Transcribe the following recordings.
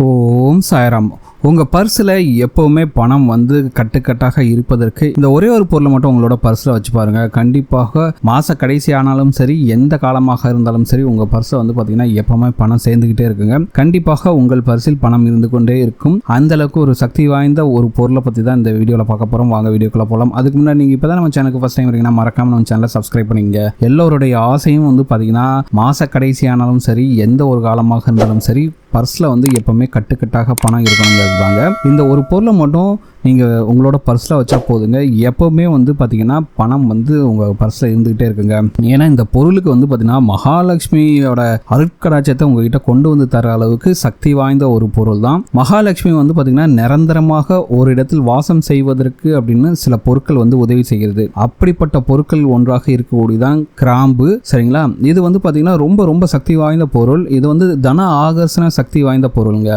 ஓம் சாய்ராம். உங்கள் பர்ஸில் எப்போவுமே பணம் வந்து கட்டுக்கட்டாக இருப்பதற்கு இந்த ஒரே ஒரு பொருளை மட்டும் உங்களோட பர்ஸில் வச்சு பாருங்கள். கண்டிப்பாக மாத கடைசி ஆனாலும் சரி, எந்த காலமாக இருந்தாலும் சரி, உங்கள் பர்ஸை வந்து பார்த்திங்கன்னா எப்போவுமே பணம் சேர்ந்துக்கிட்டே இருக்குங்க. கண்டிப்பாக உங்கள் பர்ஸில் பணம் இருந்து கொண்டே இருக்கும். அந்தளவுக்கு ஒரு சக்தி வாய்ந்த ஒரு பொருளை பற்றி தான் இந்த வீடியோவில் பார்க்க போகிறோம். வாங்க வீடியோக்குள்ளே போகலாம். அதுக்கு முன்னாடி நீங்கள் இப்போ தான் நம்ம சேனலுக்கு ஃபஸ்ட் டைம் வரீங்கன்னா மறக்காமல் நம்ம சேனலை சப்ஸ்கிரைப் பண்ணிங்க. எல்லோருடைய ஆசையும் வந்து பார்த்திங்கன்னா மாத கடைசி ஆனாலும் சரி, எந்த ஒரு காலமாக இருந்தாலும் சரி, பர்ஸில் வந்து எப்போவுமே கட்டுக்கட்டாக பணம் இருக்கணுங்கிறது தாங்க. இந்த ஒரு பொருளை மட்டும் நீங்கள் உங்களோட பர்ஸில் வச்சா போதுங்க. எப்போவுமே வந்து பார்த்திங்கன்னா பணம் வந்து உங்கள் பர்ஸில் இருந்துக்கிட்டே இருக்குங்க. ஏன்னா இந்த பொருளுக்கு வந்து பார்த்திங்கன்னா மகாலட்சுமியோட அருட்கடாட்சத்தை உங்ககிட்ட கொண்டு வந்து தர அளவுக்கு சக்தி வாய்ந்த ஒரு பொருள் தான். மகாலட்சுமி வந்து பார்த்திங்கன்னா நிரந்தரமாக ஒரு இடத்தில் வாசம் செய்வதற்கு அப்படின்னு சில பொருட்கள் வந்து உதவி செய்கிறது. அப்படிப்பட்ட பொருட்கள் ஒன்றாக இருக்கக்கூடியதான் கிராம்பு. சரிங்களா? இது வந்து பார்த்திங்கன்னா ரொம்ப ரொம்ப சக்தி வாய்ந்த பொருள். இது வந்து தன ஆகர்ஷண சக்தி வாய்ந்த பொருளுங்க.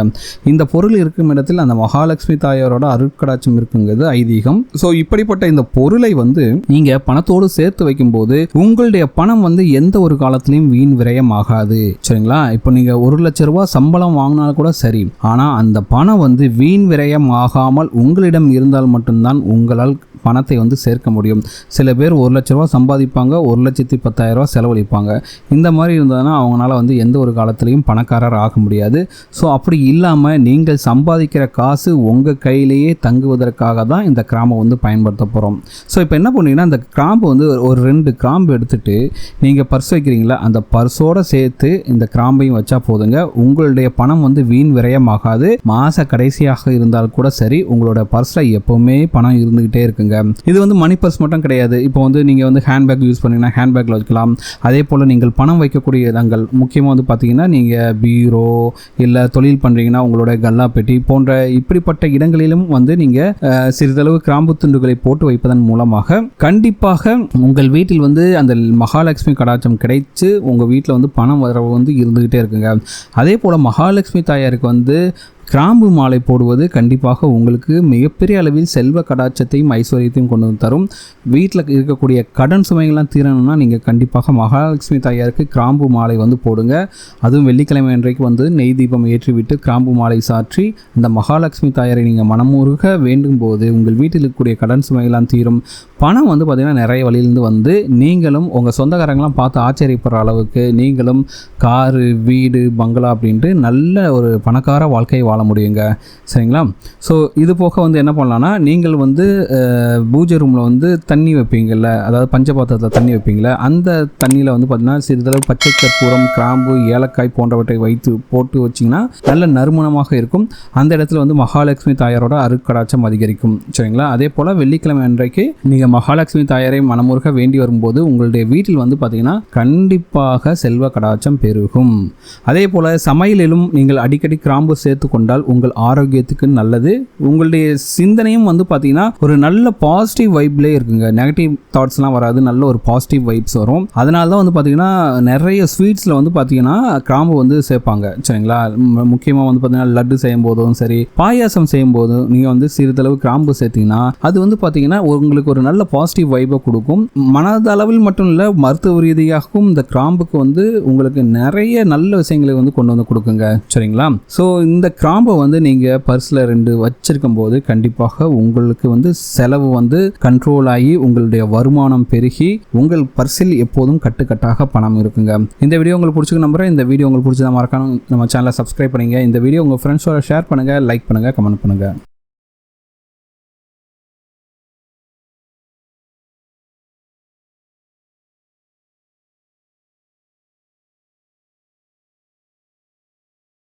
இந்த பொருள் இருக்கும் இடத்தில் அந்த மகாலட்சுமி தாயாரோட அருட்கடாட்சம் இருக்குங்கிறது ஐதீகம். ஸோ இப்படிப்பட்ட இந்த பொருளை வந்து நீங்க பணத்தோடு சேர்த்து வைக்கும்போது உங்களுடைய பணம் வந்து எந்த ஒரு காலத்திலையும் வீண் விரயம் ஆகாது. சரிங்களா? இப்போ நீங்க 1 லட்சம் ரூபாய் சம்பளம் வாங்கினாலும் கூட சரி, ஆனா அந்த பணம் வந்து வீண் விரயம் ஆகாமல் உங்களிடம் இருந்தால் மட்டும்தான் உங்களால் பணத்தை வந்து சேர்க்க முடியும். சில பேர் 1 லட்ச ரூபா சம்பாதிப்பாங்க, 1,10,000 ரூபா செலவழிப்பாங்க. இந்த மாதிரி இருந்ததுன்னா அவங்களால வந்து எந்த ஒரு காலத்திலையும் பணக்காரர் ஆக முடியாது. ஸோ அப்படி இல்லாமல் நீங்கள் சம்பாதிக்கிற காசு உங்கள் கையிலேயே தங்குவதற்காக தான் இந்த கிராம்பை வந்து பயன்படுத்த போகிறோம். ஸோ இப்போ என்ன பண்ணுவீங்கன்னா, அந்த கிராம்பு வந்து ஒரு 2 கிராம்பு எடுத்துகிட்டு நீங்கள் பர்ஸ் வைக்கிறீங்களா, அந்த பர்ஸோடு சேர்த்து இந்த கிராம்பையும் வச்சா போதுங்க. உங்களுடைய பணம் வந்து வீண் விரயமாகாது. மாத கடைசியாக இருந்தால் கூட சரி, உங்களோட பர்ஸில் எப்போவுமே பணம் இருந்துக்கிட்டே இருக்குங்க. இது வந்து மணி பர்ஸ் மட்டும் கிடையாது. இப்போ வந்து நீங்கள் வந்து ஹேண்ட்பேக் யூஸ் பண்ணீங்கன்னா ஹேண்ட்பேக்கில் வச்சுக்கலாம். அதே போல் நீங்கள் பணம் வைக்கக்கூடிய இடங்கள் முக்கியமாக வந்து பார்த்தீங்கன்னா, நீங்கள் பீரோ இல்லை தொழில் பண்ணுறீங்கன்னா உங்களோட கல்லா பெட்டி போன்ற இப்படிப்பட்ட இடங்களிலும் வந்து நீங்கள் சிறிதளவு கிராம்பு துண்டுகளை போட்டு வைப்பதன் மூலமாக கண்டிப்பாக உங்கள் வீட்டில் வந்து அந்த மகாலட்சுமி கடாட்சம் கிடைச்சு உங்கள் வீட்டில் வந்து பணம் வரவு வந்து இருந்துக்கிட்டே இருக்குங்க. அதே போல் மகாலட்சுமி தாயாருக்கு வந்து கிராம்பு மாலை போடுவது கண்டிப்பாக உங்களுக்கு மிகப்பெரிய அளவில் செல்வ கடாட்சத்தையும் ஐஸ்வர்யத்தையும் கொண்டு வந்து தரும். வீட்டில் இருக்கக்கூடிய கடன் சுமைகள்லாம் தீரணும்னா நீங்கள் கண்டிப்பாக மகாலட்சுமி தாயாருக்கு கிராம்பு மாலை வந்து போடுங்க. அதுவும் வெள்ளிக்கிழமை அன்றைக்கு வந்து நெய் தீபம் ஏற்றிவிட்டு கிராம்பு மாலை சாற்றி அந்த மகாலட்சுமி தாயாரை நீங்கள் மனமுருக வேண்டும் போது உங்கள் வீட்டில் இருக்கக்கூடிய கடன் சுமைகள்லாம் தீரும். பணம் வந்து பார்த்திங்கன்னா நிறைய வழியிலேருந்து வந்து நீங்களும் உங்கள் சொந்தக்காரங்களாம் பார்த்து ஆச்சரியப்படுற அளவுக்கு நீங்களும் காரு, வீடு, பங்களா அப்படின்ட்டு நல்ல ஒரு பணக்கார வாழ்க்கையை வாழ முடியுங்க. சரிங்களா? ஸோ இது போக வந்து என்ன பண்ணலான்னா, நீங்கள் வந்து பூஜை ரூமில் வந்து தண்ணி வைப்பீங்கள்ல, அதாவது பஞ்சபாத்திரத்தில் தண்ணி வைப்பீங்கள, அந்த தண்ணியில் வந்து பார்த்திங்கன்னா சிறிதளவு பச்சை கற்பூரம், கிராம்பு, ஏலக்காய் போன்றவற்றை வைத்து போட்டு வச்சிங்கன்னா நல்ல நறுமணமாக இருக்கும். அந்த இடத்துல வந்து மகாலட்சுமி தாயாரோட அருட்கடாட்சம் அதிகரிக்கும். சரிங்களா? அதே போல் வெள்ளிக்கிழமை அன்றைக்கு நீங்கள் மகாலட்சுமி தாயாரை மனமுருக வேண்டி வரும்போது உங்களுடைய வீட்டில் வந்து பார்த்திங்கன்னா கண்டிப்பாக செல்வ கடாட்சம் பெருகும். அதே போல் சமையலிலும் நீங்கள் அடிக்கடி கிராம்பு சேர்த்து கொண்டால் உங்கள் ஆரோக்கியத்துக்கு நல்லது. உங்களுடைய சிந்தனையும் வந்து பார்த்தீங்கன்னா ஒரு நல்ல பாசிட்டிவ் வைப்லேயே இருக்குங்க. நெகட்டிவ் தாட்ஸ்லாம் வராது, நல்ல ஒரு பாசிட்டிவ் வைப்ஸ் வரும். அதனால தான் வந்து பார்த்தீங்கன்னா நிறைய ஸ்வீட்ஸில் வந்து பார்த்தீங்கன்னா கிராம்பு வந்து சேர்ப்பாங்க. சரிங்களா? முக்கியமாக வந்து பார்த்தீங்கன்னா லட்டு செய்யும் போதும் சரி, பாயாசம் செய்யும் போதும் நீங்கள் வந்து சிறிதளவு கிராம்பு சேர்த்தீங்கன்னா அது வந்து பார்த்தீங்கன்னா உங்களுக்கு ஒரு நல்ல பாசிட்டிவ் வைப்பை கொடுக்கும். மனதளவில் மட்டும் இல்லை, மருத்துவ ரீதியாகவும் இந்த கிராம்புக்கு வந்து உங்களுக்கு நிறைய நல்ல விஷயங்களை வந்து கொண்டு வந்து கொடுக்குங்க. சரிங்களா? ஸோ இந்த கிராம்பை வந்து நீங்கள் பர்ஸில் 2 வச்சிருக்கும் போது கண்டிப்பாக உங்களுக்கு வந்து செலவு வந்து கண்ட்ரோல் ஆகி உங்களுடைய வருமானம் பெருகி உங்கள் பர்ஸில் எப்போதும் கட்டுக்கட்டாக பணம் இருக்குங்க. இந்த வீடியோ உங்களுக்கு பிடிச்சிருக்கு நம்புறேன். இந்த வீடியோ உங்களுக்கு பிடிச்சதா மறக்காம நம்ம சேனலை சப்ஸ்கிரைப் பண்ணுங்க. இந்த வீடியோ உங்கள் ஃப்ரெண்ட்ஸோட ஷேர் பண்ணுங்கள், லைக் பண்ணுங்கள், கமெண்ட் பண்ணுங்கள்.